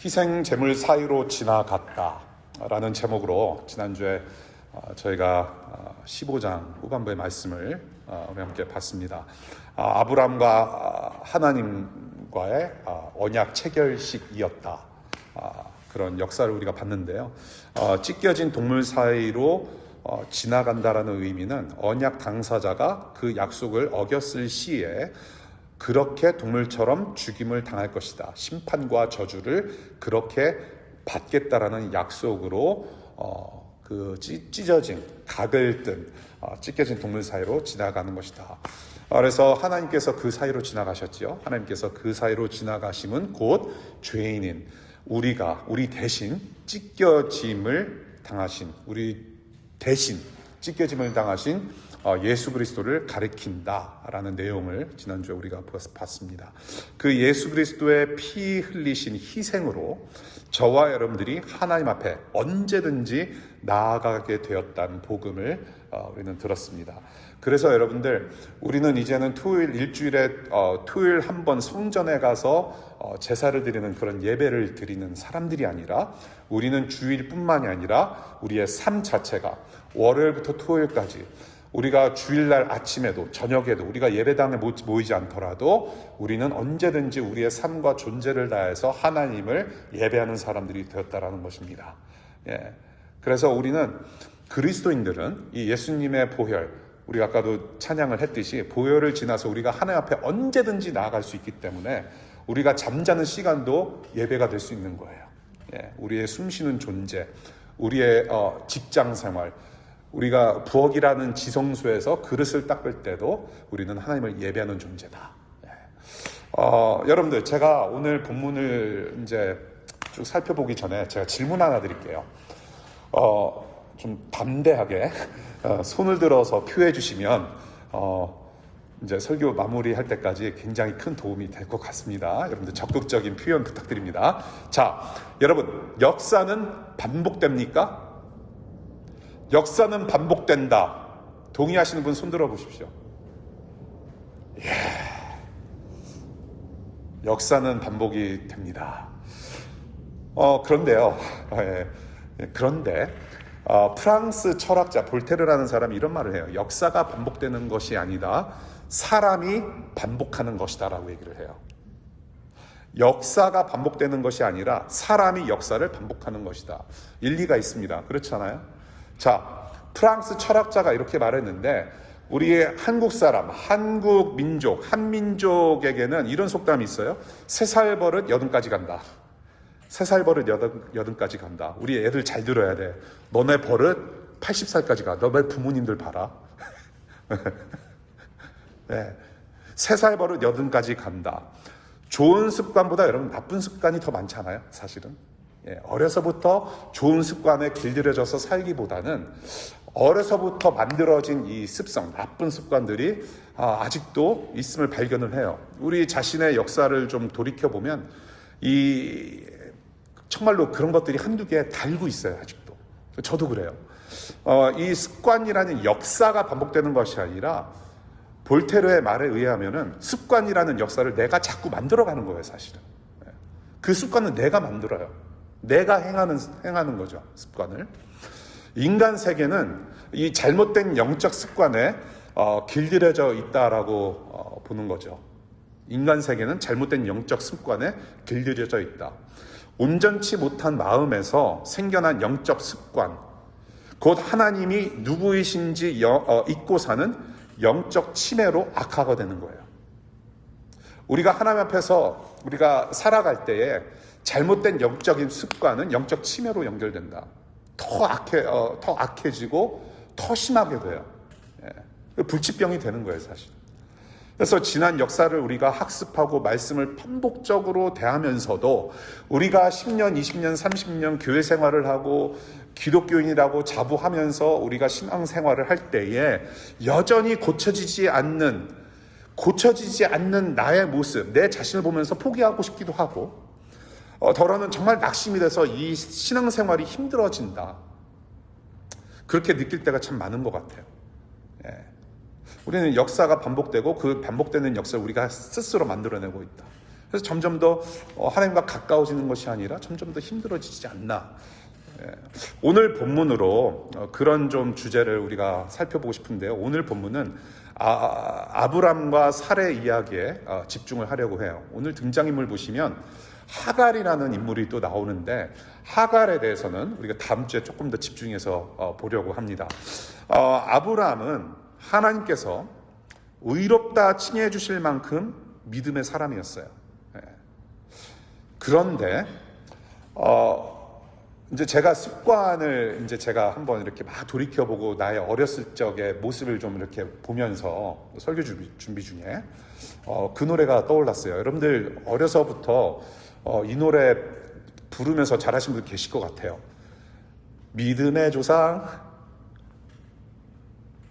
희생 제물 사이로 지나갔다라는 제목으로 지난주에 저희가 15장 후반부의 말씀을 우리 함께 봤습니다. 아브람과 하나님과의 언약 체결식이었다. 그런 역사를 우리가 봤는데요. 찢겨진 동물 사이로 지나간다라는 의미는 언약 당사자가 그 약속을 어겼을 시에 그렇게 동물처럼 죽임을 당할 것이다. 심판과 저주를 그렇게 받겠다라는 약속으로 그 찢어진 각을 뜬 찢겨진 동물 사이로 지나가는 것이다. 그래서 하나님께서 그 사이로 지나가셨지요. 하나님께서 그 사이로 지나가심은 곧 죄인인 우리 대신 찢겨짐을 당하신 우리 대신 찢겨짐을 당하신 예수 그리스도를 가리킨다라는 내용을 지난주에 우리가 봤습니다. 그 예수 그리스도의 피 흘리신 희생으로 저와 여러분들이 하나님 앞에 언제든지 나아가게 되었다는 복음을 우리는 들었습니다. 그래서 여러분들, 우리는 이제는 일주일에 토요일 한 번 성전에 가서 제사를 드리는 그런 예배를 드리는 사람들이 아니라, 우리는 주일뿐만이 아니라 우리의 삶 자체가 월요일부터 토요일까지, 우리가 주일날 아침에도 저녁에도 우리가 예배당에 모이지 않더라도 우리는 언제든지 우리의 삶과 존재를 다해서 하나님을 예배하는 사람들이 되었다라는 것입니다. 그래서 우리는 그리스도인들은 이 예수님의 보혈, 우리가 아까도 찬양을 했듯이 보혈을 지나서 우리가 하나님 앞에 언제든지 나아갈 수 있기 때문에 우리가 잠자는 시간도 예배가 될 수 있는 거예요. 우리의 숨쉬는 존재, 우리의 직장 생활, 우리가 부엌이라는 지성소에서 그릇을 닦을 때도 우리는 하나님을 예배하는 존재다. 여러분들, 제가 오늘 본문을 이제 쭉 살펴보기 전에 제가 질문 하나 드릴게요. 좀 담대하게 손을 들어서 표해 주시면 이제 설교 마무리할 때까지 굉장히 큰 도움이 될 것 같습니다. 여러분들 적극적인 표현 부탁드립니다. 자, 여러분, 역사는 반복됩니까? 역사는 반복된다. 동의하시는 분 손 들어 보십시오. 역사는 반복이 됩니다. 그런데요. 그런데 프랑스 철학자 볼테르라는 사람이 이런 말을 해요. 역사가 반복되는 것이 아니다, 사람이 반복하는 것이다 라고 얘기를 해요. 역사가 반복되는 것이 아니라 사람이 역사를 반복하는 것이다. 일리가 있습니다. 그렇잖아요. 자, 프랑스 철학자가 이렇게 말했는데, 우리의 한국 사람, 한국 민족, 한민족에게는 이런 속담이 있어요. 3살 버릇 여든까지 간다. 3살 버릇 여든까지 간다. 우리 애들 잘 들어야 돼. 너네 버릇 80살까지 가. 너네 부모님들 봐라. 3살 버릇 여든까지 간다. 좋은 습관보다 여러분 나쁜 습관이 더 많잖아요, 사실은. 어려서부터 좋은 습관에 길들여져서 살기보다는 어려서부터 만들어진 이 습성, 나쁜 습관들이 아직도 있음을 발견을 해요. 우리 자신의 역사를 좀 돌이켜보면 정말로 그런 것들이 한두 개 달고 있어요, 아직도. 저도 그래요. 이 습관이라는 역사가 반복되는 것이 아니라, 볼테르의 말에 의하면은 습관이라는 역사를 내가 자꾸 만들어가는 거예요, 사실은. 그 습관은 내가 만들어요. 내가 행하는 거죠, 습관을. 인간 세계는 이 잘못된 영적 습관에 길들여져 있다라고 보는 거죠. 인간 세계는 잘못된 영적 습관에 길들여져 있다. 온전치 못한 마음에서 생겨난 영적 습관, 곧 하나님이 누구이신지 잊고 사는 영적 침해로 악화가 되는 거예요. 우리가 하나님 앞에서 우리가 살아갈 때에 잘못된 영적인 습관은 영적 침해로 연결된다. 더 악해지고 더 심하게 돼요. 불치병이 되는 거예요, 사실. 그래서 지난 역사를 우리가 학습하고 말씀을 반복적으로 대하면서도 우리가 10년, 20년, 30년 교회 생활을 하고 기독교인이라고 자부하면서 우리가 신앙 생활을 할 때에 여전히 고쳐지지 않는 나의 모습, 내 자신을 보면서 포기하고 싶기도 하고, 더러는 정말 낙심이 돼서 이 신앙생활이 힘들어진다. 그렇게 느낄 때가 참 많은 것 같아요. 우리는 역사가 반복되고 그 반복되는 역사를 우리가 스스로 만들어내고 있다. 그래서 점점 더 하나님과 가까워지는 것이 아니라 점점 더 힘들어지지 않나. 오늘 본문으로 그런 좀 주제를 우리가 살펴보고 싶은데요. 오늘 본문은 아브람과 사레 이야기에 집중을 하려고 해요. 오늘 등장인물 보시면 하갈이라는 인물이 또 나오는데, 하갈에 대해서는 우리가 다음 주에 조금 더 집중해서 보려고 합니다. 아브람은 하나님께서 의롭다 칭해 주실 만큼 믿음의 사람이었어요. 그런데 이제 제가 습관을 제가 한번 이렇게 막 돌이켜보고 나의 어렸을 적의 모습을 좀 이렇게 보면서 설교 준비 중에 그 노래가 떠올랐어요. 여러분들 어려서부터 이 노래 부르면서 잘하신 분 계실 것 같아요. 믿음의 조상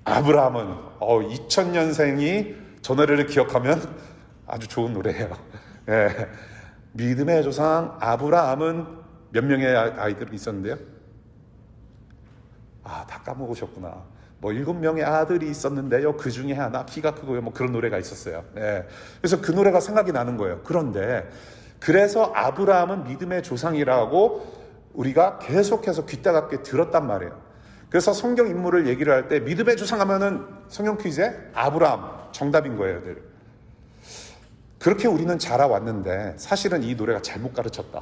아브라함은 2000년생이 저 노래를 기억하면 아주 좋은 노래예요. 예. 믿음의 조상 아브라함은 몇 명의 아이들이 있었는데요? 다 까먹으셨구나. 7명의 아들이 있었는데요. 그 중에 하나 키가 크고요. 그런 노래가 있었어요. 예. 그래서 그 노래가 생각이 나는 거예요. 그런데 그래서 아브라함은 믿음의 조상이라고 우리가 계속해서 귀따갑게 들었단 말이에요. 그래서 성경 인물을 얘기를 할 때 믿음의 조상 하면은 성경 퀴즈에 아브라함 정답인 거예요. 늘. 그렇게 우리는 자라왔는데 사실은 이 노래가 잘못 가르쳤다.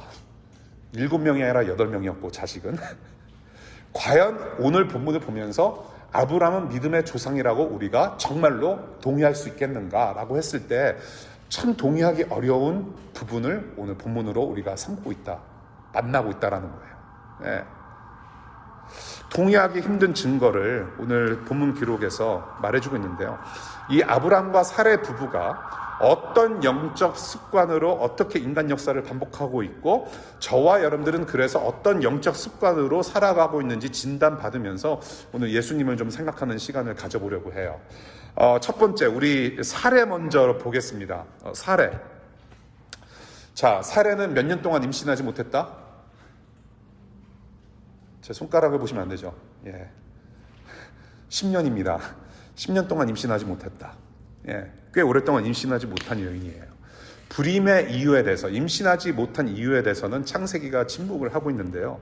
7명이 아니라 8명이었고 자식은. 과연 오늘 본문을 보면서 아브라함은 믿음의 조상이라고 우리가 정말로 동의할 수 있겠는가라고 했을 때 참 동의하기 어려운 부분을 오늘 본문으로 우리가 삼고 있다. 만나고 있다라는 거예요. 네. 동의하기 힘든 증거를 오늘 본문 기록에서 말해주고 있는데요. 이 아브람과 사레 부부가 어떤 영적 습관으로 어떻게 인간 역사를 반복하고 있고, 저와 여러분들은 그래서 어떤 영적 습관으로 살아가고 있는지 진단받으면서 오늘 예수님을 좀 생각하는 시간을 가져보려고 해요. 첫 번째, 우리 사레 먼저 보겠습니다. 사레. 자, 사레는 몇 년 동안 임신하지 못했다? 제 손가락을 보시면 안 되죠. 10년입니다. 10년 동안 임신하지 못했다. 꽤 오랫동안 임신하지 못한 여인이에요. 불임의 이유에 대해서, 임신하지 못한 이유에 대해서는 창세기가 침묵을 하고 있는데요.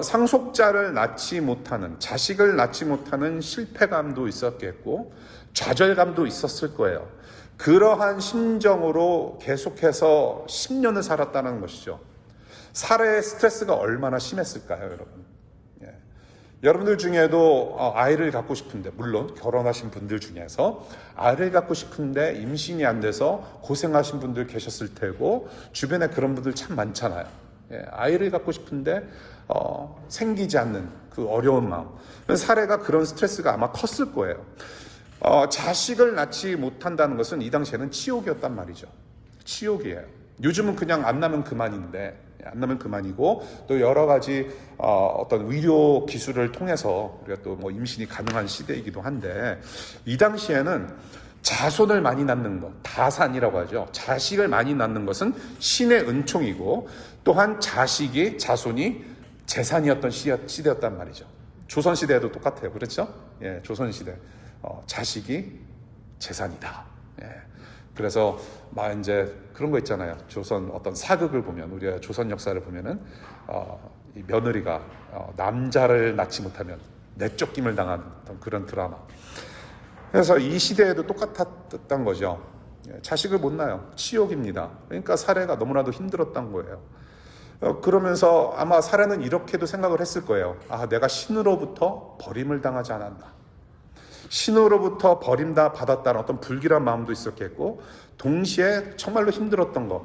상속자를 낳지 못하는, 자식을 낳지 못하는 실패감도 있었겠고 좌절감도 있었을 거예요. 그러한 심정으로 계속해서 10년을 살았다는 것이죠. 사례의 스트레스가 얼마나 심했을까요, 여러분? 여러분들 중에도 아이를 갖고 싶은데, 물론 결혼하신 분들 중에서 아이를 갖고 싶은데 임신이 안 돼서 고생하신 분들 계셨을 테고, 주변에 그런 분들 참 많잖아요. 아이를 갖고 싶은데 생기지 않는 그 어려운 마음. 사례가 그런 스트레스가 아마 컸을 거예요. 자식을 낳지 못한다는 것은 이 당시에는 치욕이었단 말이죠. 치욕이에요. 요즘은 그냥 안 나면 그만인데, 안 나면 그만이고, 또 여러 가지 어떤 의료 기술을 통해서 우리가 또 임신이 가능한 시대이기도 한데, 이 당시에는 자손을 많이 낳는 것, 다산이라고 하죠. 자식을 많이 낳는 것은 신의 은총이고, 또한 자손이 재산이었던 시대였단 말이죠. 조선시대에도 똑같아요. 그렇죠? 조선시대. 자식이 재산이다. 그래서 이제 그런 거 있잖아요. 조선 어떤 사극을 보면, 우리가 조선 역사를 보면은 이 며느리가 남자를 낳지 못하면 내쫓김을 당한 그런 드라마. 그래서 이 시대에도 똑같았던 거죠. 자식을 못 낳아요. 치욕입니다. 그러니까 사례가 너무나도 힘들었던 거예요. 그러면서 아마 사례는 이렇게도 생각을 했을 거예요. 내가 신으로부터 버림을 당하지 않았나. 신으로부터 버림다 받았다는 어떤 불길한 마음도 있었겠고, 동시에 정말로 힘들었던 거,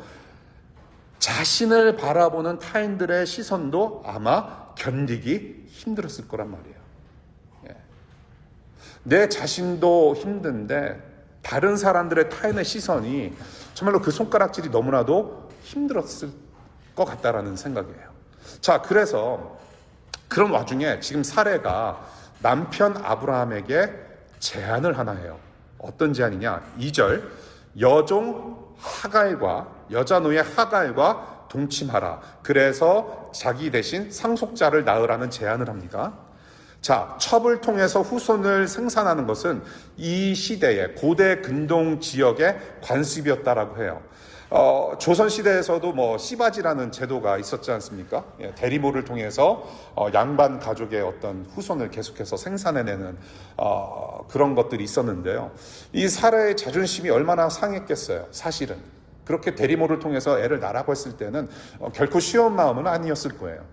자신을 바라보는 타인들의 시선도 아마 견디기 힘들었을 거란 말이에요. 내 자신도 힘든데 다른 사람들의 타인의 시선이 정말로 그 손가락질이 너무나도 힘들었을 것 같다라는 생각이에요. 자, 그래서 그런 와중에 지금 사례가 남편 아브라함에게 제안을 하나 해요. 어떤 제안이냐? 2절, 여종 하갈과 여자 노예 하갈과 동침하라. 그래서 자기 대신 상속자를 낳으라는 제안을 합니다. 자, 첩을 통해서 후손을 생산하는 것은 이 시대의 고대 근동 지역의 관습이었다라고 해요. 조선시대에서도 뭐 씨바지라는 제도가 있었지 않습니까? 예, 대리모를 통해서 양반 가족의 어떤 후손을 계속해서 생산해내는 그런 것들이 있었는데요. 이 사례의 자존심이 얼마나 상했겠어요, 사실은. 그렇게 대리모를 통해서 애를 낳으라고 했을 때는 결코 쉬운 마음은 아니었을 거예요.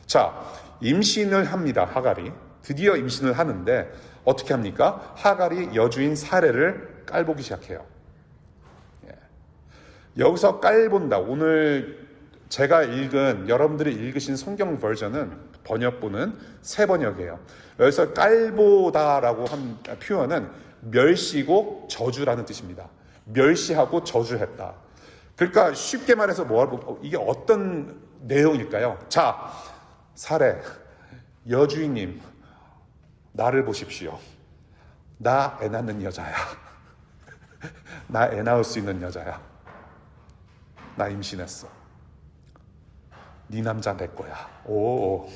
자, 임신을 합니다, 하갈이. 드디어 임신을 하는데 어떻게 합니까? 하갈이 여주인 사례를 깔보기 시작해요. 여기서 깔본다. 오늘 제가 읽은, 여러분들이 읽으신 성경 버전은, 번역본은 새 번역이에요. 여기서 깔보다라고 한 표현은 멸시고 저주라는 뜻입니다. 멸시하고 저주했다. 그러니까 쉽게 말해서 이게 어떤 내용일까요? 자, 사례, 여주인님, 나를 보십시오. 나 애 낳는 여자야. 나 애 낳을 수 있는 여자야. 나 임신했어. 네 남자 내 거야. 오,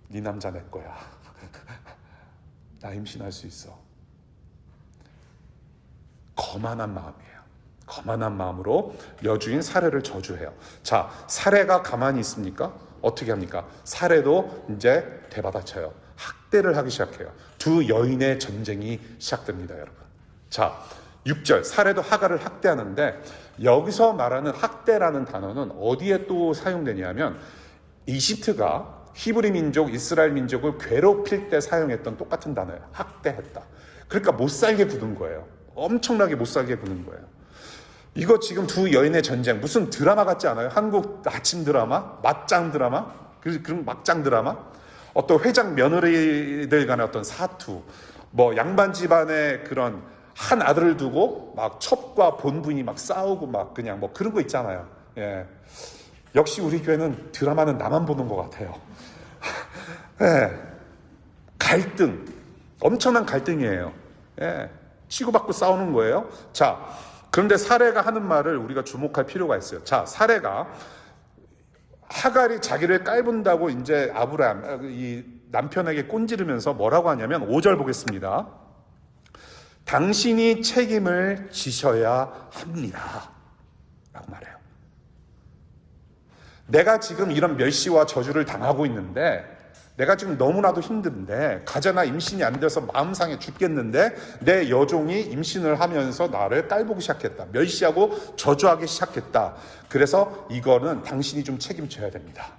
네 남자 내 거야. 나 임신할 수 있어. 거만한 마음이에요. 거만한 마음으로 여주인 사례를 저주해요. 자, 사례가 가만히 있습니까? 어떻게 합니까? 사례도 이제 대받아쳐요. 학대를 하기 시작해요. 두 여인의 전쟁이 시작됩니다, 여러분. 자, 6절, 사례도 하갈을 학대하는데, 여기서 말하는 학대라는 단어는 어디에 또 사용되냐면 이집트가 히브리 민족, 이스라엘 민족을 괴롭힐 때 사용했던 똑같은 단어예요. 학대했다. 그러니까 못 살게 구는 거예요. 엄청나게 못 살게 구는 거예요. 이거 지금 두 여인의 전쟁, 무슨 드라마 같지 않아요? 한국 아침 드라마? 맞짱 드라마? 그런 막장 드라마? 어떤 회장 며느리들 간의 어떤 사투, 뭐 양반 집안의 그런 한 아들을 두고 막 첩과 본분이 막 싸우고 막 그냥 뭐 그런 거 있잖아요. 예. 역시 우리 교회는 드라마는 나만 보는 것 같아요. 예. 갈등, 엄청난 갈등이에요. 예. 치고받고 싸우는 거예요. 자, 그런데 사례가 하는 말을 우리가 주목할 필요가 있어요. 자, 사례가 하갈이 자기를 깔본다고 이제 아브라함, 이 남편에게 꼰지르면서 뭐라고 하냐면 5절 보겠습니다. 당신이 책임을 지셔야 합니다. 라고 말해요. 내가 지금 이런 멸시와 저주를 당하고 있는데, 내가 지금 너무나도 힘든데, 가자나 임신이 안 돼서 마음 상해 죽겠는데, 내 여종이 임신을 하면서 나를 깔보기 시작했다. 멸시하고 저주하기 시작했다. 그래서 이거는 당신이 좀 책임져야 됩니다.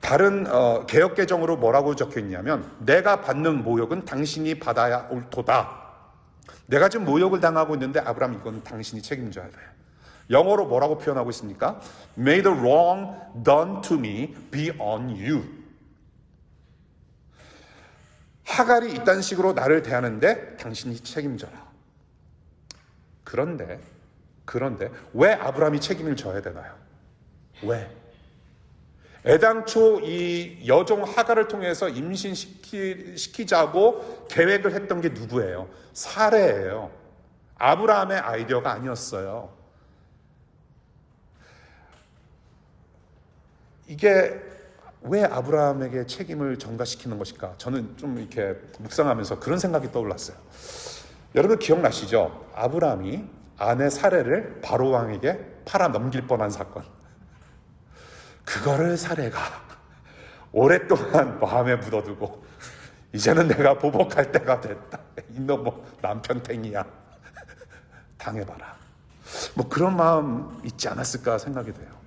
다른 개역개정으로 뭐라고 적혀있냐면, 내가 받는 모욕은 당신이 받아야 옳도다. 내가 지금 모욕을 당하고 있는데 아브라함, 이건 당신이 책임져야 돼. 영어로 뭐라고 표현하고 있습니까? May the wrong done to me be on you. 하갈이 이딴 식으로 나를 대하는데 당신이 책임져라. 그런데 왜 아브라함이 책임을 져야 되나요? 왜? 애당초 이 여종 하갈을 통해서 임신시키자고 계획을 했던 게 누구예요? 사례예요. 아브라함의 아이디어가 아니었어요. 이게 왜 아브라함에게 책임을 전가시키는 것일까? 저는 좀 이렇게 묵상하면서 그런 생각이 떠올랐어요. 여러분 기억나시죠? 아브라함이 아내 사례를 바로왕에게 팔아 넘길 뻔한 사건. 그거를 사례가 오랫동안 마음에 묻어두고 이제는 내가 보복할 때가 됐다. 이놈 뭐 남편 탱이야. 당해봐라. 뭐 그런 마음 있지 않았을까 생각이 돼요.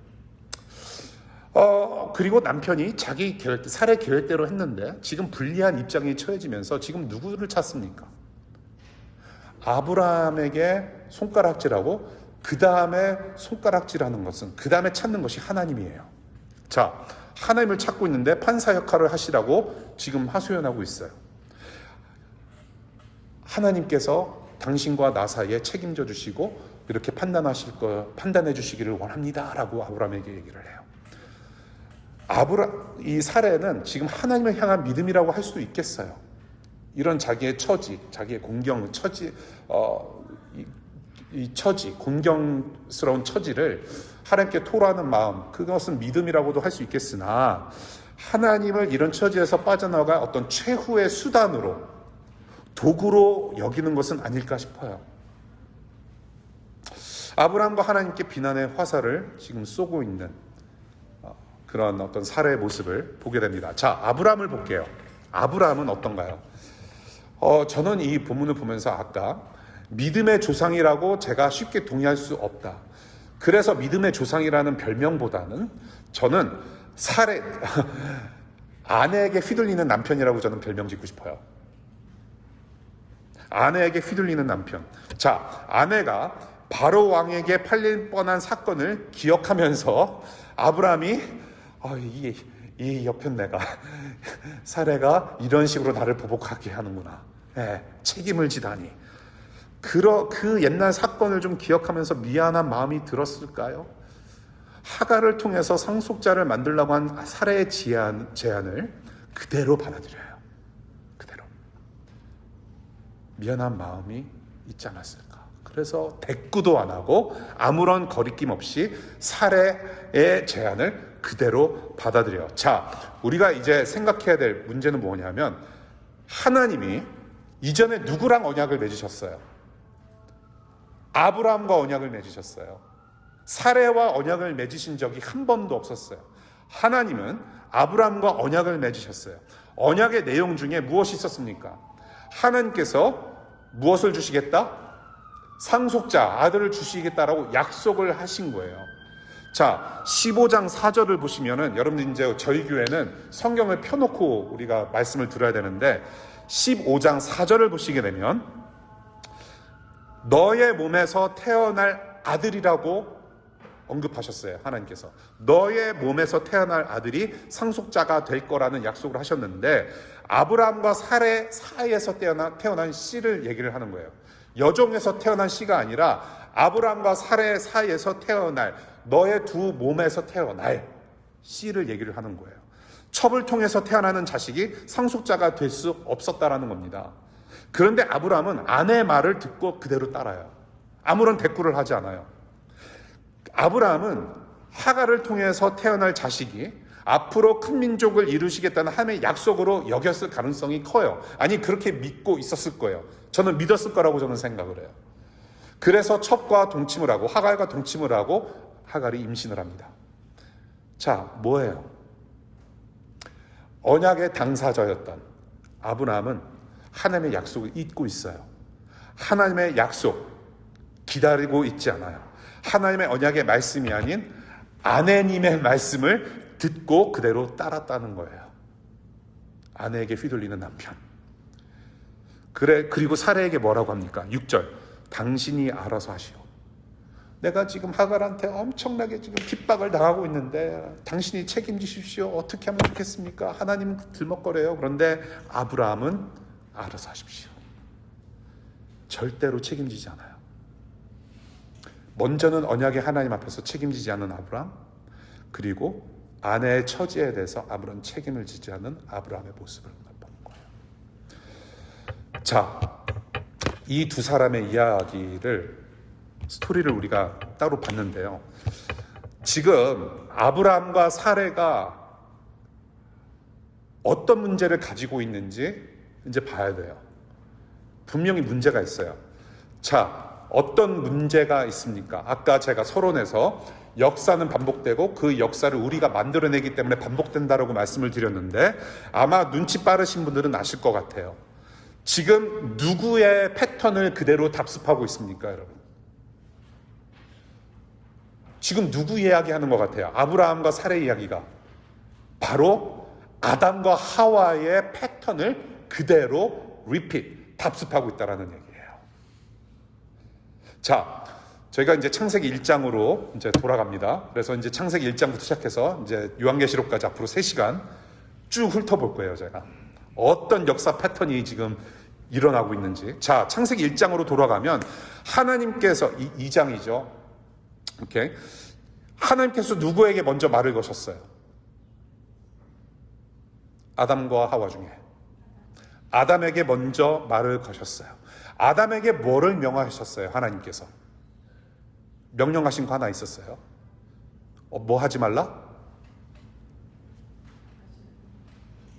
그리고 남편이 자기 계획, 사례 계획대로 했는데 지금 불리한 입장이 처해지면서 지금 누구를 찾습니까? 아브라함에게 손가락질하고 그 다음에 손가락질하는 것은, 그 다음에 찾는 것이 하나님이에요. 자, 하나님을 찾고 있는데 판사 역할을 하시라고 지금 하소연하고 있어요. 하나님께서 당신과 나 사이에 책임져 주시고 이렇게 판단해 주시기를 원합니다라고 아브라함에게 얘기를 해요. 이 사례는 지금 하나님을 향한 믿음이라고 할 수도 있겠어요. 이런 자기의 처지, 자기의 공경, 처지, 이 처지, 공경스러운 처지를 하나님께 토로하는 마음, 그것은 믿음이라고도 할 수 있겠으나, 하나님을 이런 처지에서 빠져나갈 어떤 최후의 수단으로, 도구로 여기는 것은 아닐까 싶어요. 아브라함과 하나님께 비난의 화살을 지금 쏘고 있는 그런 어떤 사례의 모습을 보게 됩니다. 자, 아브라함을 볼게요. 아브라함은 어떤가요? 저는 이 본문을 보면서 아까 믿음의 조상이라고 제가 쉽게 동의할 수 없다. 그래서 믿음의 조상이라는 별명보다는 저는 아내에게 휘둘리는 남편이라고 저는 별명 짓고 싶어요. 아내에게 휘둘리는 남편. 자, 아내가 바로 왕에게 팔릴 뻔한 사건을 기억하면서 아브라함이 이 옆편 내가 사례가 이런 식으로 나를 보복하게 하는구나. 책임을 지다니. 그 옛날 사건을 좀 기억하면서 미안한 마음이 들었을까요? 하갈을 통해서 상속자를 만들려고 한 사례의 제안을 그대로 받아들여요. 그대로. 미안한 마음이 있지 않았을까? 그래서 대꾸도 안 하고 아무런 거리낌 없이 사례의 제안을 그대로 받아들여요. 자, 우리가 이제 생각해야 될 문제는 뭐냐면 하나님이 이전에 누구랑 언약을 맺으셨어요? 아브라함과 언약을 맺으셨어요. 사례와 언약을 맺으신 적이 한 번도 없었어요. 하나님은 아브라함과 언약을 맺으셨어요. 언약의 내용 중에 무엇이 있었습니까? 하나님께서 무엇을 주시겠다? 상속자, 아들을 주시겠다라고 약속을 하신 거예요. 자, 15장 4절을 보시면은, 여러분들 이제 저희 교회는 성경을 펴놓고 우리가 말씀을 들어야 되는데, 15장 4절을 보시게 되면, 너의 몸에서 태어날 아들이라고 언급하셨어요. 하나님께서 너의 몸에서 태어날 아들이 상속자가 될 거라는 약속을 하셨는데, 아브라함과 사례 사이에서 태어난 씨를 얘기를 하는 거예요. 여종에서 태어난 씨가 아니라 아브라함과 사례 사이에서 태어날, 너의 두 몸에서 태어날 씨를 얘기를 하는 거예요. 첩을 통해서 태어나는 자식이 상속자가 될 수 없었다라는 겁니다. 그런데 아브라함은 아내의 말을 듣고 그대로 따라요. 아무런 대꾸를 하지 않아요. 아브라함은 하갈을 통해서 태어날 자식이 앞으로 큰 민족을 이루시겠다는 하나님의 약속으로 여겼을 가능성이 커요. 아니, 그렇게 믿고 있었을 거예요. 저는 믿었을 거라고 저는 생각을 해요. 그래서 첩과 동침을 하고 하갈과 동침을 하고 하갈이 임신을 합니다. 자, 뭐예요? 언약의 당사자였던 아브라함은 하나님의 약속을 잊고 있어요. 하나님의 약속 기다리고 있지 않아요. 하나님의 언약의 말씀이 아닌 아내님의 말씀을 듣고 그대로 따랐다는 거예요. 아내에게 휘둘리는 남편. 그리고 사례에게 뭐라고 합니까? 6절. 당신이 알아서 하시오. 내가 지금 하갈한테 엄청나게 지금 핍박을 당하고 있는데 당신이 책임지십시오. 어떻게 하면 좋겠습니까? 하나님은 들먹거려요. 그런데 아브라함은 알아서 하십시오. 절대로 책임지지 않아요. 먼저는 언약의 하나님 앞에서 책임지지 않은 아브라함, 그리고 아내의 처지에 대해서 아무런 책임을 지지 않는 아브라함의 모습을 보는 거예요. 자, 이 두 사람의 스토리를 우리가 따로 봤는데요. 지금 아브라함과 사례가 어떤 문제를 가지고 있는지 이제 봐야 돼요. 분명히 문제가 있어요. 자, 어떤 문제가 있습니까? 아까 제가 서론에서 역사는 반복되고 그 역사를 우리가 만들어내기 때문에 반복된다라고 말씀을 드렸는데, 아마 눈치 빠르신 분들은 아실 것 같아요. 지금 누구의 패턴을 그대로 답습하고 있습니까, 여러분? 지금 누구 이야기하는 것 같아요? 아브라함과 사례 이야기가 바로 아담과 하와의 패턴을 그대로 답습하고 있다라는 얘기예요. 자, 저희가 이제 창세기 1장으로 이제 돌아갑니다. 그래서 이제 창세기 1장부터 시작해서 이제 요한계시록까지 앞으로 3시간 쭉 훑어볼 거예요, 제가. 어떤 역사 패턴이 지금 일어나고 있는지. 자, 창세기 1장으로 돌아가면 하나님께서 2장이죠. 오케이. 하나님께서 누구에게 먼저 말을 거셨어요? 아담과 하와 중에. 아담에게 먼저 말을 거셨어요. 아담에게 뭐를 명하셨어요? 하나님께서. 명령하신 거 하나 있었어요. 뭐 하지 말라?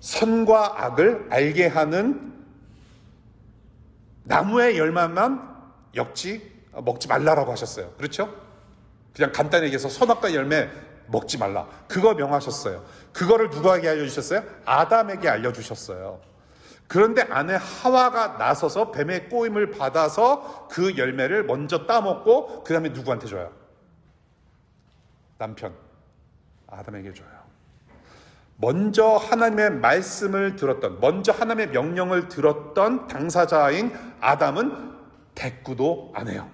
선과 악을 알게 하는 나무의 열매만 먹지 말라라고 하셨어요. 그렇죠? 그냥 간단히 얘기해서 선악과 열매 먹지 말라. 그거 명하셨어요. 그거를 누구에게 알려주셨어요? 아담에게 알려주셨어요. 그런데 아내 하와가 나서서 뱀의 꼬임을 받아서 그 열매를 먼저 따먹고 그 다음에 누구한테 줘요? 남편 아담에게 줘요. 먼저 하나님의 말씀을 들었던, 먼저 하나님의 명령을 들었던 당사자인 아담은 대꾸도 안 해요.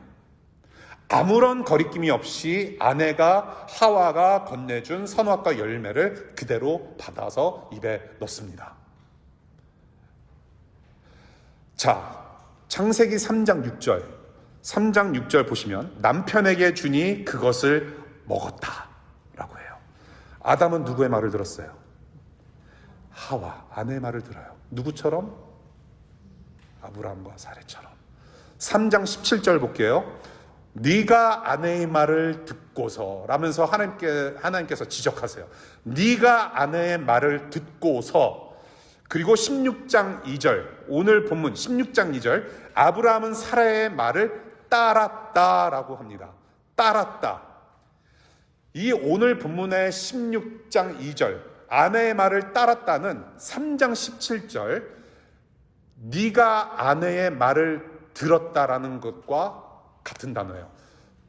아무런 거리낌이 없이 아내가 하와가 건네준 선악과 열매를 그대로 받아서 입에 넣습니다. 자, 창세기 3장 6절. 3장 6절 보시면 남편에게 주니 그것을 먹었다 라고 해요. 아담은 누구의 말을 들었어요? 하와, 아내의 말을 들어요. 누구처럼? 아브라함과 사레처럼. 3장 17절 볼게요. 네가 아내의 말을 듣고서 라면서 하나님께서 지적하세요. 네가 아내의 말을 듣고서. 그리고 16장 2절, 오늘 본문 16장 2절, 아브라함은 사라의 말을 따랐다라고 합니다. 따랐다. 이 오늘 본문의 16장 2절, 아내의 말을 따랐다는 3장 17절, 네가 아내의 말을 들었다라는 것과 같은 단어예요.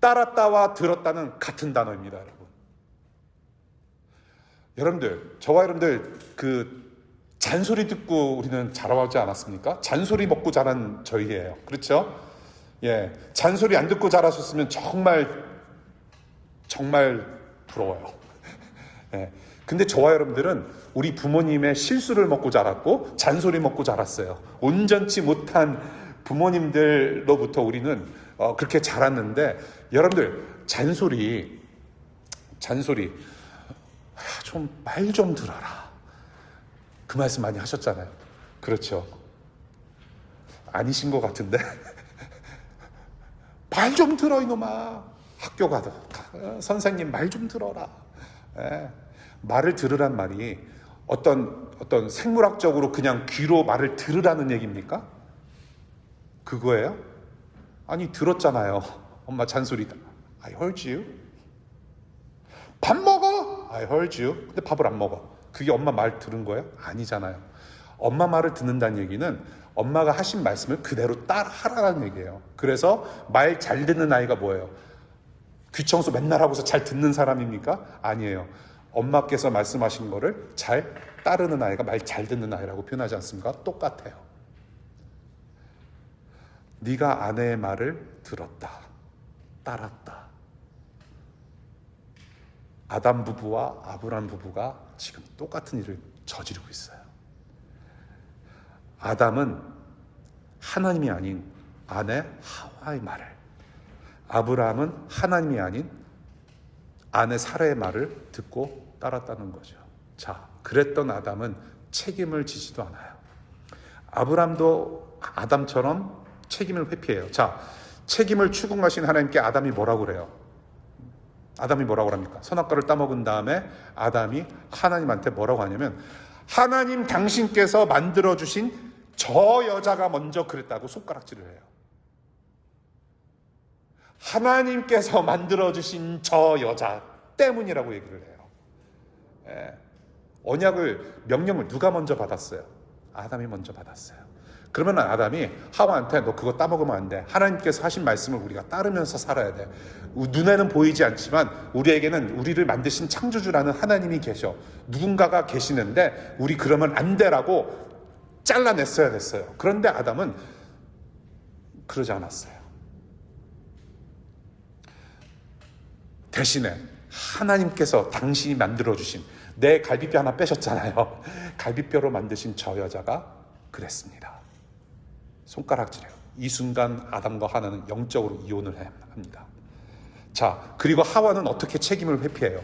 따랐다와 들었다는 같은 단어입니다, 여러분. 여러분들, 저와 여러분들 잔소리 듣고 우리는 자라오지 않았습니까? 잔소리 먹고 자란 저희예요. 그렇죠? 예, 잔소리 안 듣고 자라셨으면 정말 부러워요. 예, 근데 저와 여러분들은 우리 부모님의 실수를 먹고 자랐고 잔소리 먹고 자랐어요. 온전치 못한 부모님들로부터 우리는 그렇게 자랐는데, 여러분들 잔소리 좀 말 좀 들어라. 그 말씀 많이 하셨잖아요. 그렇죠? 아니신 것 같은데. 말 좀 들어 이놈아. 학교 가도 선생님 말 좀 들어라. 예. 말을 들으란 말이 어떤 생물학적으로 그냥 귀로 말을 들으라는 얘기입니까? 그거예요? 아니, 들었잖아요. 엄마 잔소리다. I heard you. 밥 먹어. I heard you. 근데 밥을 안 먹어. 그게 엄마 말 들은 거예요? 아니잖아요. 엄마 말을 듣는다는 얘기는 엄마가 하신 말씀을 그대로 따라하라는 얘기예요. 그래서 말 잘 듣는 아이가 뭐예요? 귀청소 맨날 하고서 잘 듣는 사람입니까? 아니에요. 엄마께서 말씀하신 거를 잘 따르는 아이가 말 잘 듣는 아이라고 표현하지 않습니까? 똑같아요. 네가 아내의 말을 들었다, 따랐다. 아담 부부와 아브람 부부가 지금 똑같은 일을 저지르고 있어요. 아담은 하나님이 아닌 아내 하와의 말을, 아브라함은 하나님이 아닌 아내 사라의 말을 듣고 따랐다는 거죠. 자, 그랬던 아담은 책임을 지지도 않아요. 아브라함도 아담처럼 책임을 회피해요. 자, 책임을 추궁하신 하나님께 아담이 뭐라고 그래요? 아담이 뭐라고 합니까? 선악과를 따먹은 다음에 아담이 하나님한테 뭐라고 하냐면, 하나님 당신께서 만들어주신 저 여자가 먼저 그랬다고 손가락질을 해요. 하나님께서 만들어주신 저 여자 때문이라고 얘기를 해요. 예. 언약을, 명령을 누가 먼저 받았어요? 아담이 먼저 받았어요. 그러면 아담이 하와한테 너 그거 따먹으면 안 돼. 하나님께서 하신 말씀을 우리가 따르면서 살아야 돼. 눈에는 보이지 않지만 우리에게는 우리를 만드신 창조주라는 하나님이 계셔. 누군가가 계시는데 우리 그러면 안 돼라고 잘라냈어야 됐어요. 그런데 아담은 그러지 않았어요. 대신에 하나님께서 당신이 만들어주신, 내 갈비뼈 하나 빼셨잖아요. 갈비뼈로 만드신 저 여자가 그랬습니다. 손가락질해요. 이 순간 아담과 하나는 영적으로 이혼을 합니다. 자, 그리고 하와는 어떻게 책임을 회피해요?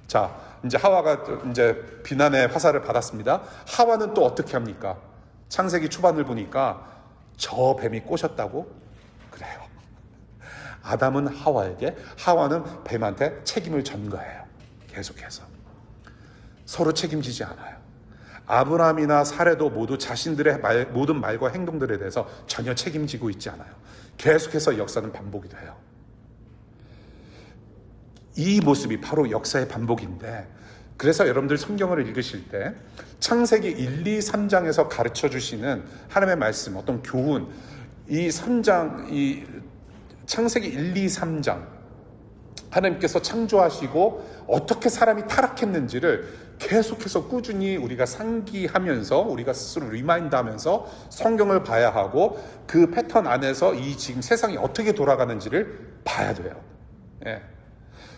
자, 이제 하와가 이제 비난의 화살을 받았습니다. 하와는 또 어떻게 합니까? 창세기 초반을 보니까 저 뱀이 꼬셨다고 그래요. 아담은 하와에게, 하와는 뱀한테 책임을 전 거예요. 계속해서 서로 책임지지 않아요. 아브라함이나 사레도 모두 자신들의 모든 말과 행동들에 대해서 전혀 책임지고 있지 않아요. 계속해서 역사는 반복이 돼요. 이 모습이 바로 역사의 반복인데, 그래서 여러분들 성경을 읽으실 때 창세기 1, 2, 3장에서 가르쳐 주시는 하나님의 말씀, 어떤 교훈, 이 창세기 1, 2, 3장 하나님께서 창조하시고 어떻게 사람이 타락했는지를 계속해서 꾸준히 우리가 상기하면서, 우리가 스스로 리마인드하면서 성경을 봐야 하고, 그 패턴 안에서 이 지금 세상이 어떻게 돌아가는지를 봐야 돼요. 예.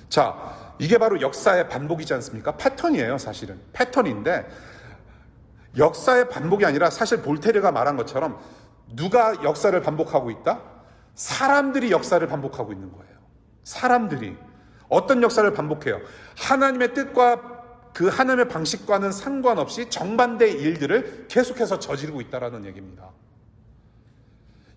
자, 이게 바로 역사의 반복이지 않습니까? 패턴이에요, 사실은. 패턴인데, 역사의 반복이 아니라 사실 볼테르가 말한 것처럼 누가 역사를 반복하고 있다? 사람들이 역사를 반복하고 있는 거예요. 사람들이. 어떤 역사를 반복해요? 하나님의 뜻과 그 하나님의 방식과는 상관없이 정반대의 일들을 계속해서 저지르고 있다는 얘기입니다.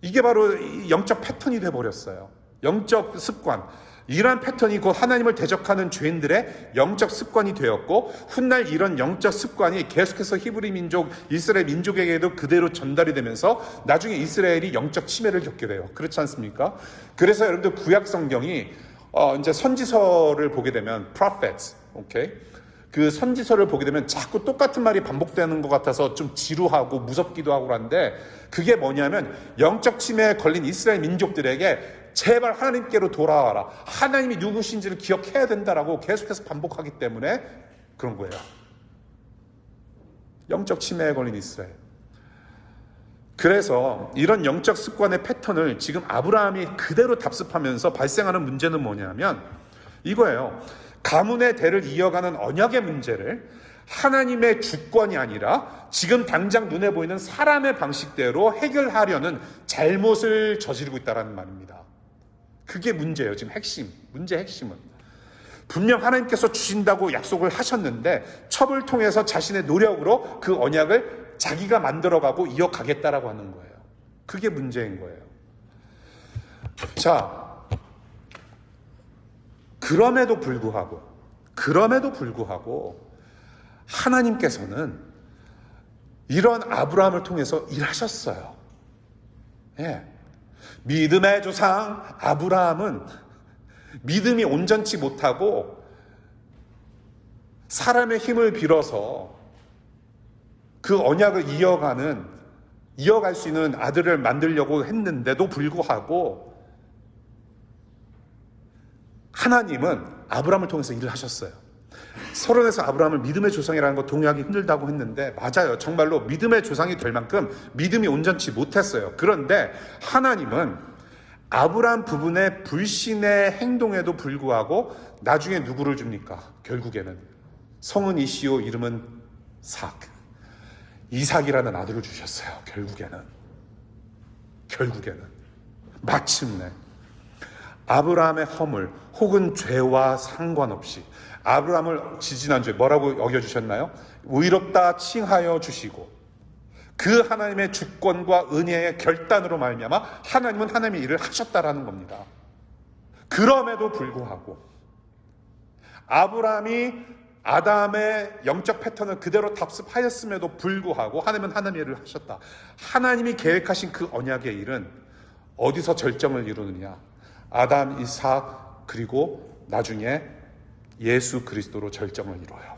이게 바로 영적 패턴이 돼버렸어요. 영적 습관. 이러한 패턴이 곧 하나님을 대적하는 죄인들의 영적 습관이 되었고, 훗날 이런 영적 습관이 계속해서 히브리 민족, 이스라엘 민족에게도 그대로 전달이 되면서 나중에 이스라엘이 영적 침해를 겪게 돼요. 그렇지 않습니까? 그래서 여러분들 구약 성경이 이제 선지서를 보게 되면 prophets, 오케이? 그 선지서를 보게 되면 자꾸 똑같은 말이 반복되는 것 같아서 좀 지루하고 무섭기도 하고 그런데, 그게 뭐냐면 영적 침해에 걸린 이스라엘 민족들에게 제발 하나님께로 돌아와라, 하나님이 누구신지를 기억해야 된다라고 계속해서 반복하기 때문에 그런 거예요. 영적 침해에 걸린 이스라엘. 그래서 이런 영적 습관의 패턴을 지금 아브라함이 그대로 답습하면서 발생하는 문제는 뭐냐면 이거예요. 가문의 대를 이어가는 언약의 문제를 하나님의 주권이 아니라 지금 당장 눈에 보이는 사람의 방식대로 해결하려는 잘못을 저지르고 있다는 말입니다. 그게 문제예요. 지금 문제의 핵심은. 분명 하나님께서 주신다고 약속을 하셨는데 첩을 통해서 자신의 노력으로 그 언약을 자기가 만들어가고 이어가겠다라고 하는 거예요. 그게 문제인 거예요. 자, 그럼에도 불구하고 하나님께서는 이런 아브라함을 통해서 일하셨어요. 예. 믿음의 조상 아브라함은 믿음이 온전치 못하고 사람의 힘을 빌어서 그 언약을 이어갈 수 있는 아들을 만들려고 했는데도 불구하고 하나님은 아브라함을 통해서 일을 하셨어요. 서론에서 아브라함을 믿음의 조상이라는 거 동의하기 힘들다고 했는데 맞아요. 정말로 믿음의 조상이 될 만큼 믿음이 온전치 못했어요. 그런데 하나님은 아브라함 부분의 불신의 행동에도 불구하고 나중에 누구를 줍니까? 결국에는 성은 이시오, 이름은 이삭이라는 아들을 주셨어요. 결국에는 마침내 아브라함의 허물 혹은 죄와 상관없이 아브라함을 지지난주에 뭐라고 여겨주셨나요? 의롭다 칭하여 주시고 그 하나님의 주권과 은혜의 결단으로 말미암아 하나님은 하나님의 일을 하셨다라는 겁니다. 그럼에도 불구하고 아브라함이 아담의 영적 패턴을 그대로 답습하였음에도 불구하고 하나님은 하나님의 일을 하셨다. 하나님이 계획하신 그 언약의 일은 어디서 절정을 이루느냐? 아담, 이삭, 그리고 나중에 예수 그리스도로 절정을 이뤄요.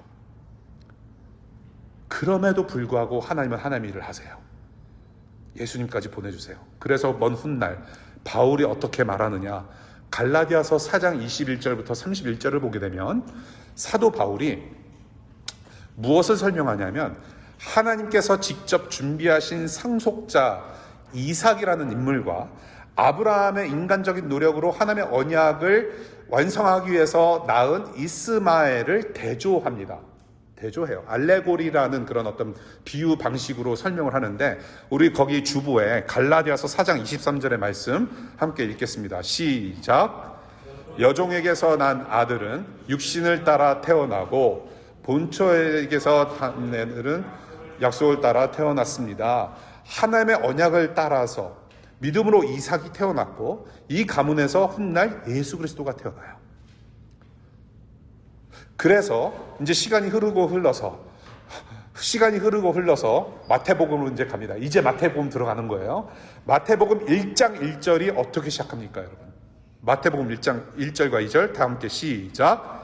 그럼에도 불구하고 하나님은 하나님의 일을 하세요. 예수님까지 보내주세요. 그래서 먼 훗날 바울이 어떻게 말하느냐? 갈라디아서 4장 21절부터 31절을 보게 되면 사도 바울이 무엇을 설명하냐면 하나님께서 직접 준비하신 상속자 이삭이라는 인물과 아브라함의 인간적인 노력으로 하나님의 언약을 완성하기 위해서 낳은 이스마엘을 대조해요. 알레고리라는 그런 어떤 비유 방식으로 설명을 하는데 우리 거기 주보에 갈라디아서 4장 23절의 말씀 함께 읽겠습니다. 시작. 여종에게서 난 아들은 육신을 따라 태어나고 본처에게서 난 애들은 약속을 따라 태어났습니다. 하나님의 언약을 따라서 믿음으로 이삭이 태어났고 이 가문에서 훗날 예수 그리스도가 태어나요. 그래서 이제 시간이 흘러서 시간이 흘러서 마태복음으로 이제 갑니다. 이제 마태복음 들어가는 거예요. 마태복음 1장 1절이 어떻게 시작합니까, 여러분? 마태복음 1장 1절과 2절 다 함께 시작.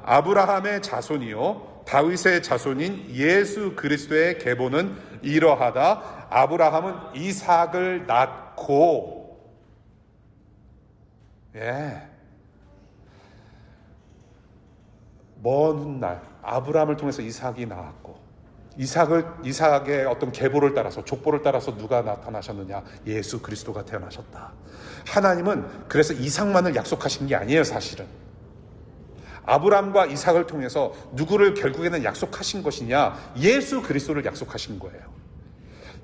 아브라함의 자손이요 다윗의 자손인 예수 그리스도의 계보는 이러하다. 아브라함은 이삭을 낳고, 먼 훗날 아브라함을 통해서 이삭이 나왔고, 이삭의 어떤 계보를 따라서, 족보를 따라서 누가 나타나셨느냐? 예수 그리스도가 태어나셨다. 하나님은 그래서 이삭만을 약속하신 게 아니에요, 사실은. 아브라함과 이삭을 통해서 누구를 결국에는 약속하신 것이냐? 예수 그리스도를 약속하신 거예요.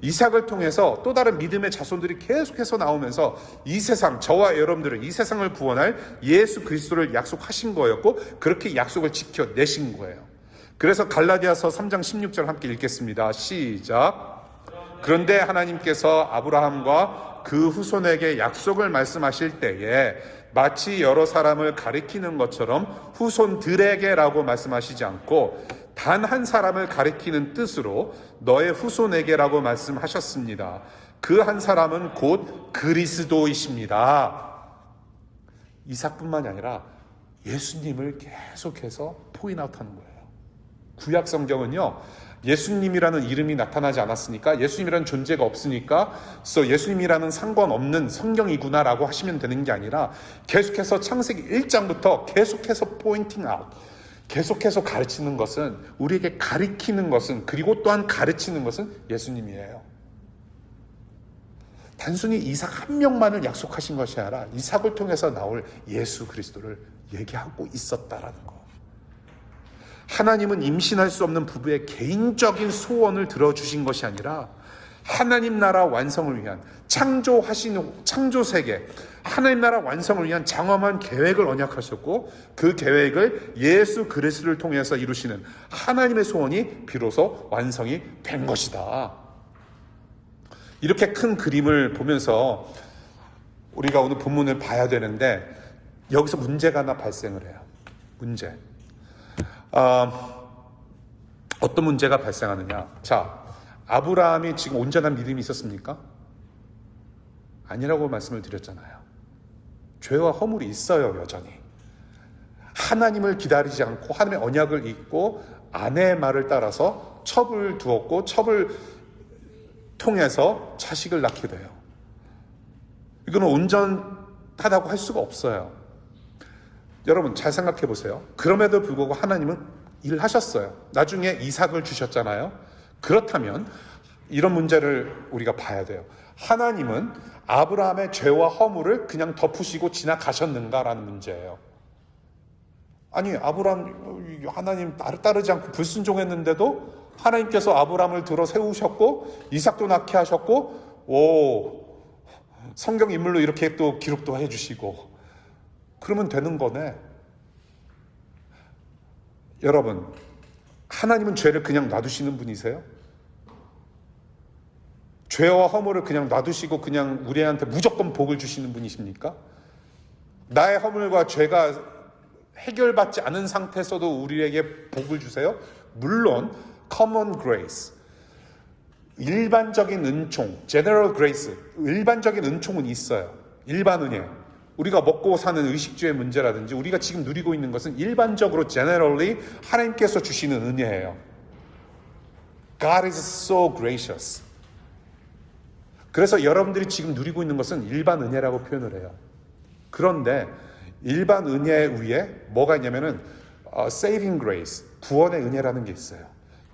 이삭을 통해서 또 다른 믿음의 자손들이 계속해서 나오면서 이 세상, 저와 여러분들은 이 세상을 구원할 예수 그리스도를 약속하신 거였고, 그렇게 약속을 지켜내신 거예요. 그래서 갈라디아서 3장 16절 함께 읽겠습니다. 시작. 그런데 하나님께서 아브라함과 그 후손에게 약속을 말씀하실 때에 마치 여러 사람을 가리키는 것처럼 후손들에게라고 말씀하시지 않고 단 한 사람을 가리키는 뜻으로 너의 후손에게라고 말씀하셨습니다. 그 한 사람은 곧 그리스도이십니다. 이삭뿐만이 아니라 예수님을 계속해서 포인트아웃하는 거예요. 구약 성경은요, 예수님이라는 이름이 나타나지 않았으니까, 예수님이라는 존재가 없으니까 그래서 예수님이라는 상관없는 성경이구나라고 하시면 되는 게 아니라 계속해서 창세기 1장부터 계속해서 포인팅 아웃, 계속해서 가르치는 것은, 우리에게 가리키는 것은, 그리고 또한 가르치는 것은 예수님이에요. 단순히 이삭 한 명만을 약속하신 것이 아니라 이삭을 통해서 나올 예수 그리스도를 얘기하고 있었다라는 거. 하나님은 임신할 수 없는 부부의 개인적인 소원을 들어주신 것이 아니라 하나님 나라 완성을 위한, 창조하신 창조세계, 하나님 나라 완성을 위한 장엄한 계획을 언약하셨고, 그 계획을 예수 그리스도를 통해서 이루시는 하나님의 소원이 비로소 완성이 된 것이다. 이렇게 큰 그림을 보면서 우리가 오늘 본문을 봐야 되는데, 여기서 문제가 하나 발생을 해요. 문제. 어떤 문제가 발생하느냐? 자, 아브라함이 지금 온전한 믿음이 있었습니까? 아니라고 말씀을 드렸잖아요. 죄와 허물이 있어요, 여전히. 하나님을 기다리지 않고 하나님의 언약을 잊고 아내의 말을 따라서 첩을 두었고, 첩을 통해서 자식을 낳게 돼요. 이거는 온전하다고 할 수가 없어요. 여러분 잘 생각해 보세요. 그럼에도 불구하고 하나님은 일하셨어요. 나중에 이삭을 주셨잖아요. 그렇다면 이런 문제를 우리가 봐야 돼요. 하나님은 아브라함의 죄와 허물을 그냥 덮으시고 지나가셨는가라는 문제예요. 아니, 아브라함, 하나님 따르지 않고 불순종했는데도 하나님께서 아브라함을 들어 세우셨고 이삭도 낳게 하셨고, 성경 인물로 이렇게 또 기록도 해주시고, 그러면 되는 거네. 여러분, 하나님은 죄를 그냥 놔두시는 분이세요? 죄와 허물을 그냥 놔두시고 그냥 우리한테 무조건 복을 주시는 분이십니까? 나의 허물과 죄가 해결받지 않은 상태에서도 우리에게 복을 주세요? 물론 common grace, 일반적인 은총, general grace, 일반적인 은총은 있어요. 일반 은혜. 우리가 먹고 사는 의식주의 문제라든지 우리가 지금 누리고 있는 것은 일반적으로 generally 하나님께서 주시는 은혜예요. God is so gracious. 그래서 여러분들이 지금 누리고 있는 것은 일반 은혜라고 표현을 해요. 그런데 일반 은혜 위에 뭐가 있냐면은 saving grace, 구원의 은혜라는 게 있어요.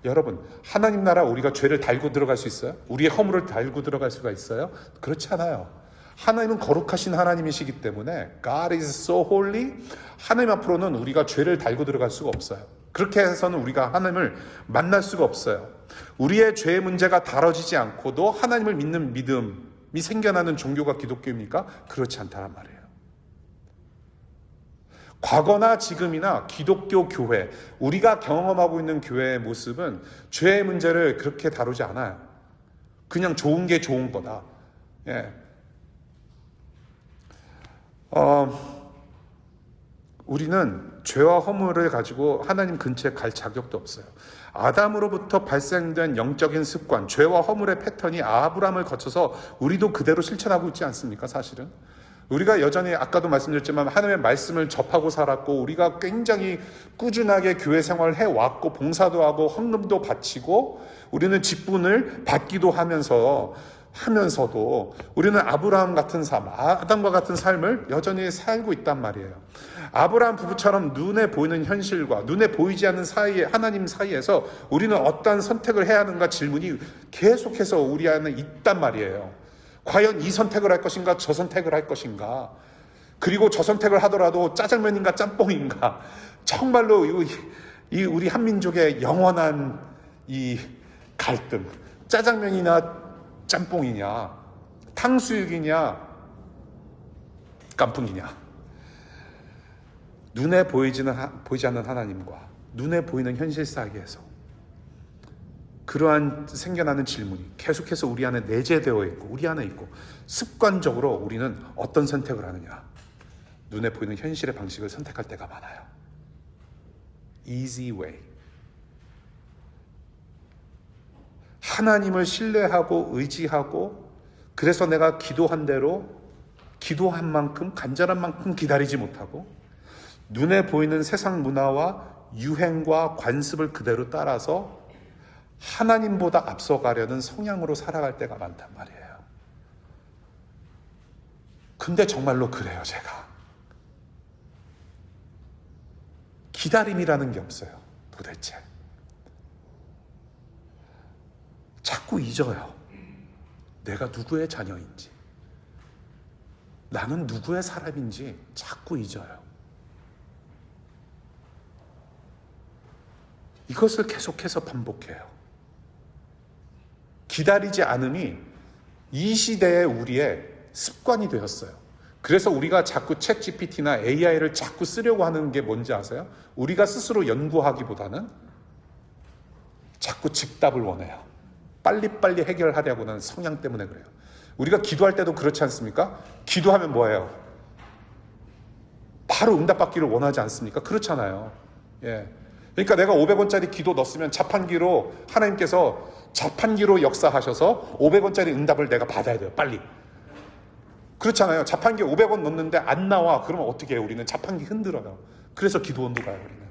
여러분, 하나님 나라 우리가 죄를 달고 들어갈 수 있어요? 우리의 허물을 달고 들어갈 수가 있어요? 그렇지 않아요. 하나님은 거룩하신 하나님이시기 때문에 God is so holy, 하나님 앞으로는 우리가 죄를 달고 들어갈 수가 없어요. 그렇게 해서는 우리가 하나님을 만날 수가 없어요. 우리의 죄의 문제가 다뤄지지 않고도 하나님을 믿는 믿음이 생겨나는 종교가 기독교입니까? 그렇지 않다는 말이에요. 과거나 지금이나 기독교 교회, 우리가 경험하고 있는 교회의 모습은 죄의 문제를 그렇게 다루지 않아요. 그냥 좋은 게 좋은 거다. 우리는 죄와 허물을 가지고 하나님 근처에 갈 자격도 없어요. 아담으로부터 발생된 영적인 습관, 죄와 허물의 패턴이 아브라함을 거쳐서 우리도 그대로 실천하고 있지 않습니까? 사실은 우리가 여전히 아까도 말씀드렸지만 하나님의 말씀을 접하고 살았고, 우리가 굉장히 꾸준하게 교회 생활을 해왔고, 봉사도 하고 헌금도 바치고, 우리는 직분을 받기도 하면서도 우리는 아브라함 같은 삶, 아담과 같은 삶을 여전히 살고 있단 말이에요. 아브라함 부부처럼 눈에 보이는 현실과 눈에 보이지 않는 사이에, 하나님 사이에서 우리는 어떤 선택을 해야 하는가 질문이 계속해서 우리 안에 있단 말이에요. 과연 이 선택을 할 것인가, 저 선택을 할 것인가, 그리고 저 선택을 하더라도 짜장면인가 짬뽕인가, 정말로 이 우리 한민족의 영원한 이 갈등, 짜장면이나 짬뽕이냐, 탕수육이냐, 깐풍이냐. 눈에 보이지 않는 하나님과 눈에 보이는 현실 사이에서 그러한 생겨나는 질문이 계속해서 우리 안에 내재되어 있고, 우리 안에 있고, 습관적으로 우리는 어떤 선택을 하느냐, 눈에 보이는 현실의 방식을 선택할 때가 많아요. Easy way. 하나님을 신뢰하고 의지하고, 그래서 내가 기도한 대로, 기도한 만큼, 간절한 만큼 기다리지 못하고, 눈에 보이는 세상 문화와 유행과 관습을 그대로 따라서 하나님보다 앞서가려는 성향으로 살아갈 때가 많단 말이에요. 근데 정말로 그래요, 제가. 기다림이라는 게 없어요, 도대체. 자꾸 잊어요. 내가 누구의 자녀인지, 나는 누구의 사람인지 자꾸 잊어요. 이것을 계속해서 반복해요. 기다리지 않음이 이 시대의 우리의 습관이 되었어요. 그래서 우리가 자꾸 챗GPT나 AI를 자꾸 쓰려고 하는 게 뭔지 아세요? 우리가 스스로 연구하기보다는 자꾸 즉답을 원해요. 빨리빨리 해결하려고 하는 성향 때문에 그래요. 우리가 기도할 때도 그렇지 않습니까? 기도하면 뭐예요? 바로 응답받기를 원하지 않습니까? 그렇잖아요. 예. 그러니까 내가 500원짜리 기도 넣었으면 자판기로 하나님께서 자판기로 역사하셔서 500원짜리 응답을 내가 받아야 돼요. 빨리. 그렇잖아요. 자판기에 500원 넣는데 안 나와. 그러면 어떻게 해요? 우리는 자판기 흔들어요. 그래서 기도원도 가요. 우리는.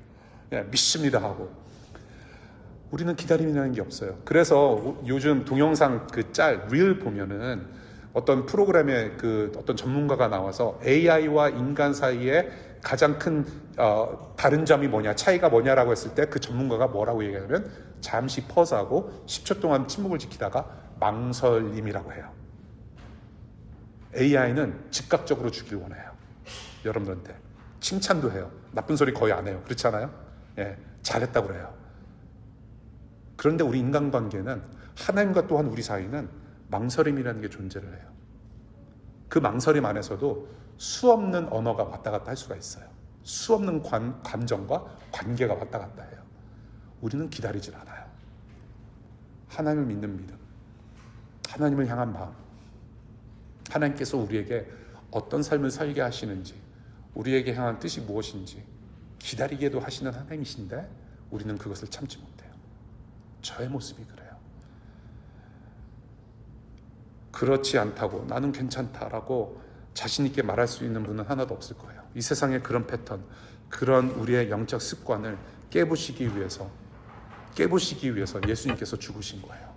예, 믿습니다 하고. 우리는 기다림이라는 게 없어요. 그래서 요즘 동영상 그 릴 보면은 어떤 프로그램에 어떤 전문가가 나와서 AI와 인간 사이에 가장 큰 다른 점이 뭐냐, 차이가 뭐냐라고 했을 때 그 전문가가 뭐라고 얘기하냐면 잠시 퍼즈하고 10초 동안 침묵을 지키다가 망설임이라고 해요. AI는 즉각적으로 주길 원해요. 여러분들한테 칭찬도 해요. 나쁜 소리 거의 안 해요. 그렇잖아요? 예, 잘했다고 그래요. 그런데 우리 인간관계는, 하나님과 또한 우리 사이는 망설임이라는 게 존재를 해요. 그 망설임 안에서도 수없는 언어가 왔다 갔다 할 수가 있어요. 수없는 감정과 관계가 왔다 갔다 해요. 우리는 기다리질 않아요. 하나님을 믿는 믿음, 하나님을 향한 마음, 하나님께서 우리에게 어떤 삶을 살게 하시는지, 우리에게 향한 뜻이 무엇인지 기다리게도 하시는 하나님이신데 우리는 그것을 참지 못해요. 저의 모습이 그래요. 그렇지 않다고, 나는 괜찮다라고 자신 있게 말할 수 있는 분은 하나도 없을 거예요. 이 세상에 그런 패턴, 그런 우리의 영적 습관을 깨부시기 위해서 예수님께서 죽으신 거예요.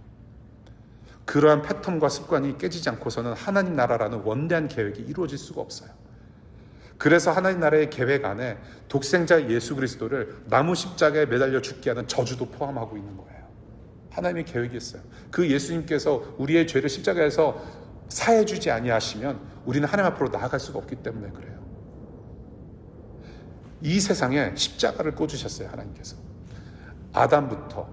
그러한 패턴과 습관이 깨지지 않고서는 하나님 나라라는 원대한 계획이 이루어질 수가 없어요. 그래서 하나님 나라의 계획 안에 독생자 예수 그리스도를 나무 십자가에 매달려 죽게 하는 저주도 포함하고 있는 거예요. 하나님의 계획이 있어요. 그 예수님께서 우리의 죄를 십자가에서 사해주지 아니하시면 우리는 하나님 앞으로 나아갈 수가 없기 때문에 그래요. 이 세상에 십자가를 꽂으셨어요. 하나님께서. 아담부터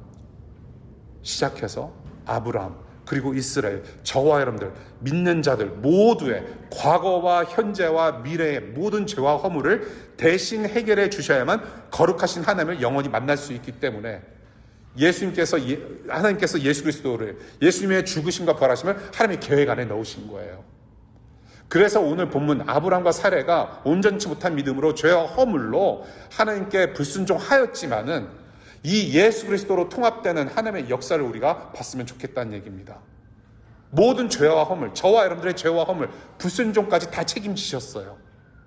시작해서 아브라함, 그리고 이스라엘, 저와 여러분들, 믿는 자들 모두의 과거와 현재와 미래의 모든 죄와 허물을 대신 해결해 주셔야만 거룩하신 하나님을 영원히 만날 수 있기 때문에 하나님께서 예수 그리스도를, 예수님의 죽으심과 부활하심을 하나님의 계획 안에 넣으신 거예요. 그래서 오늘 본문 아브람과 사레가 온전치 못한 믿음으로 죄와 허물로 하나님께 불순종하였지만은 이 예수 그리스도로 통합되는 하나님의 역사를 우리가 봤으면 좋겠다는 얘기입니다. 모든 죄와 허물, 저와 여러분들의 죄와 허물, 불순종까지 다 책임지셨어요.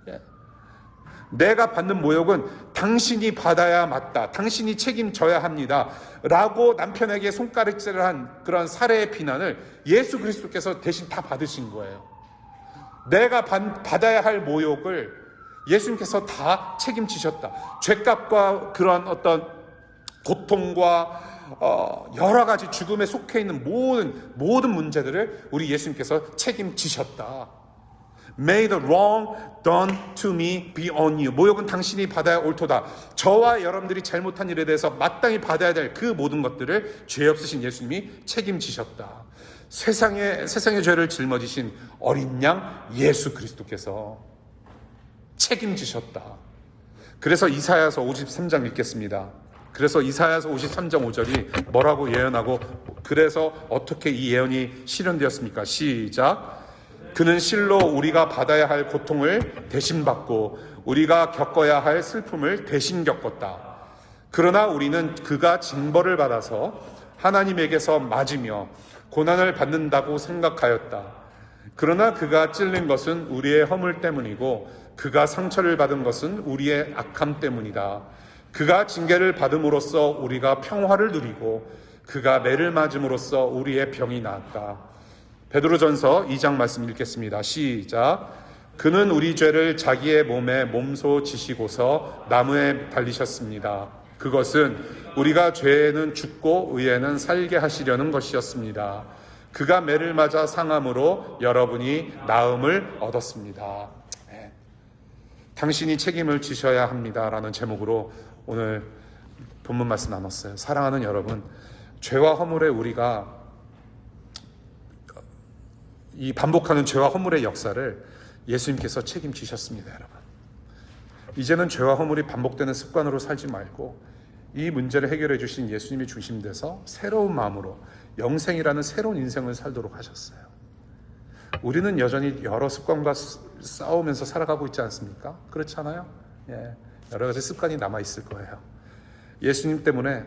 예. 내가 받는 모욕은 당신이 받아야 맞다, 당신이 책임져야 합니다 라고 남편에게 손가락질을 한 그런 사례의 비난을 예수 그리스도께서 대신 다 받으신 거예요. 내가 받아야 할 모욕을 예수님께서 다 책임지셨다. 죄값과 그런 어떤 고통과 여러 가지 죽음에 속해 있는 모든 문제들을 우리 예수님께서 책임지셨다. May the wrong done to me be on you. 모욕은 당신이 받아야 옳도다. 저와 여러분들이 잘못한 일에 대해서 마땅히 받아야 될 그 모든 것들을 죄 없으신 예수님이 책임지셨다. 세상의 죄를 짊어지신 어린 양 예수 그리스도께서 책임지셨다. 그래서 이사야서 53장 읽겠습니다. 그래서 이사야서 53장 5절이 뭐라고 예언하고 그래서 어떻게 이 예언이 실현되었습니까? 시작. 그는 실로 우리가 받아야 할 고통을 대신 받고 우리가 겪어야 할 슬픔을 대신 겪었다. 그러나 우리는 그가 징벌을 받아서 하나님에게서 맞으며 고난을 받는다고 생각하였다. 그러나 그가 찔린 것은 우리의 허물 때문이고 그가 상처를 받은 것은 우리의 악함 때문이다. 그가 징계를 받음으로써 우리가 평화를 누리고 그가 매를 맞음으로써 우리의 병이 나았다. 베드로전서 2장 말씀 읽겠습니다. 시작. 그는 우리 죄를 자기의 몸에 몸소 지시고서 나무에 달리셨습니다. 그것은 우리가 죄에는 죽고 의에는 살게 하시려는 것이었습니다. 그가 매를 맞아 상함으로 여러분이 나음을 얻었습니다. 네. 당신이 책임을 지셔야 합니다라는 제목으로 오늘 본문 말씀 나눴어요. 사랑하는 여러분, 죄와 허물에 우리가 이 반복하는 죄와 허물의 역사를 예수님께서 책임지셨습니다. 여러분, 이제는 죄와 허물이 반복되는 습관으로 살지 말고 이 문제를 해결해 주신 예수님이 중심돼서 새로운 마음으로 영생이라는 새로운 인생을 살도록 하셨어요. 우리는 여전히 여러 습관과 싸우면서 살아가고 있지 않습니까? 그렇잖아요? 예, 여러 가지 습관이 남아있을 거예요. 예수님 때문에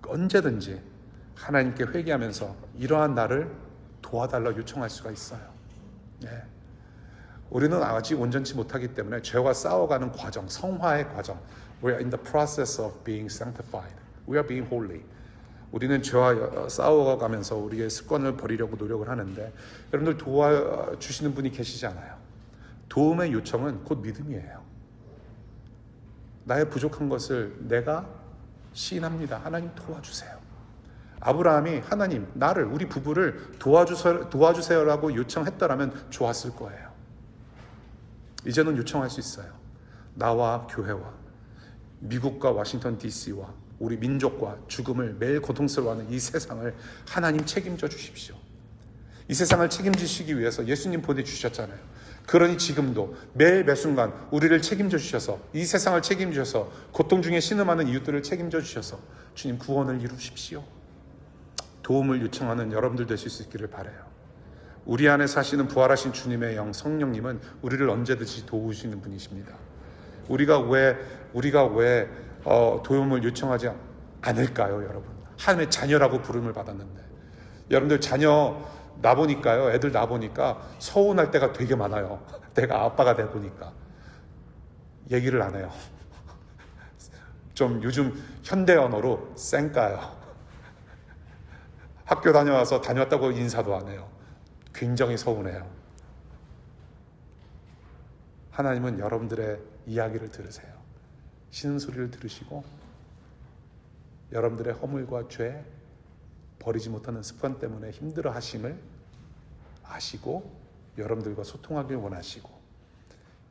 언제든지 하나님께 회개하면서 이러한 나를 도와달라 요청할 수가 있어요. 예. 우리는 아직 온전치 못하기 때문에 죄와 싸워가는 과정, 성화의 과정, We are in the process of being sanctified. We are being holy. 우리는 죄와 싸워가면서 우리의 습관을 버리려고 노력을 하는데 여러분들 도와주시는 분이 계시지 않아요. 도움의 요청은 곧 믿음이에요. 나의 부족한 것을 내가 시인합니다. 하나님 도와주세요. 아브라함이 하나님 나를 우리 부부를 도와주세요라고 요청했더라면 좋았을 거예요. 이제는 요청할 수 있어요. 나와 교회와 미국과 워싱턴 DC와 우리 민족과 죽음을 매일 고통스러워하는 이 세상을 하나님 책임져 주십시오. 이 세상을 책임지시기 위해서 예수님 보내주셨잖아요. 그러니 지금도 매일 매순간 우리를 책임져 주셔서 이 세상을 책임지셔서 고통 중에 신음하는 이웃들을 책임져 주셔서 주님 구원을 이루십시오. 도움을 요청하는 여러분들 되실 수 있기를 바라요. 우리 안에 사시는 부활하신 주님의 영 성령님은 우리를 언제든지 도우시는 분이십니다. 우리가 왜 도움을 요청하지 않을까요, 여러분? 하나님의 자녀라고 부름을 받았는데 여러분들 자녀 낳아보니까요, 애들 낳아보니까 서운할 때가 되게 많아요. 내가 아빠가 돼 보니까 얘기를 안 해요. 좀 요즘 현대 언어로 쌩까요. 학교 다녀왔다고 인사도 안 해요. 굉장히 서운해요. 하나님은 여러분들의 이야기를 들으세요. 신음소리를 들으시고 여러분들의 허물과 죄, 버리지 못하는 습관 때문에 힘들어 하심을 아시고 여러분들과 소통하길 원하시고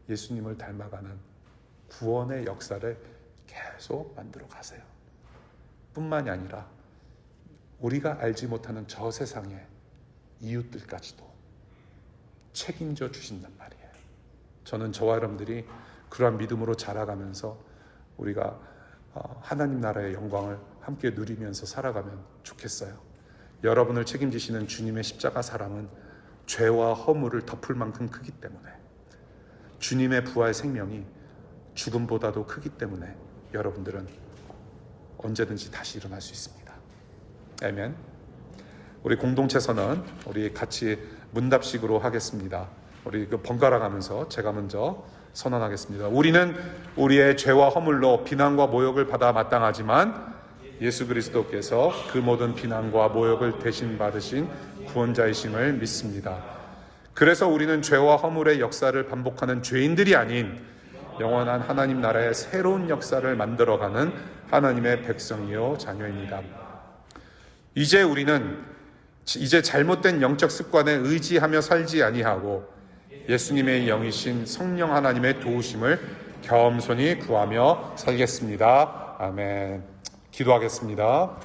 예수님을 닮아가는 구원의 역사를 계속 만들어 가세요. 뿐만이 아니라 우리가 알지 못하는 저 세상의 이웃들까지도 책임져 주신단 말이에요. 저는 저와 여러분들이 그러한 믿음으로 자라가면서 우리가 하나님 나라의 영광을 함께 누리면서 살아가면 좋겠어요. 여러분을 책임지시는 주님의 십자가 사랑은 죄와 허물을 덮을 만큼 크기 때문에, 주님의 부활 생명이 죽음보다도 크기 때문에 여러분들은 언제든지 다시 일어날 수 있습니다. 아멘. 우리 공동체 선언 우리 같이 문답식으로 하겠습니다. 우리 번갈아 가면서 제가 먼저 선언하겠습니다. 우리는 우리의 죄와 허물로 비난과 모욕을 받아 마땅하지만 예수 그리스도께서 그 모든 비난과 모욕을 대신 받으신 구원자이심을 믿습니다. 그래서 우리는 죄와 허물의 역사를 반복하는 죄인들이 아닌 영원한 하나님 나라의 새로운 역사를 만들어가는 하나님의 백성이요 자녀입니다. 이제 잘못된 영적 습관에 의지하며 살지 아니하고 예수님의 영이신 성령 하나님의 도우심을 겸손히 구하며 살겠습니다. 아멘. 기도하겠습니다.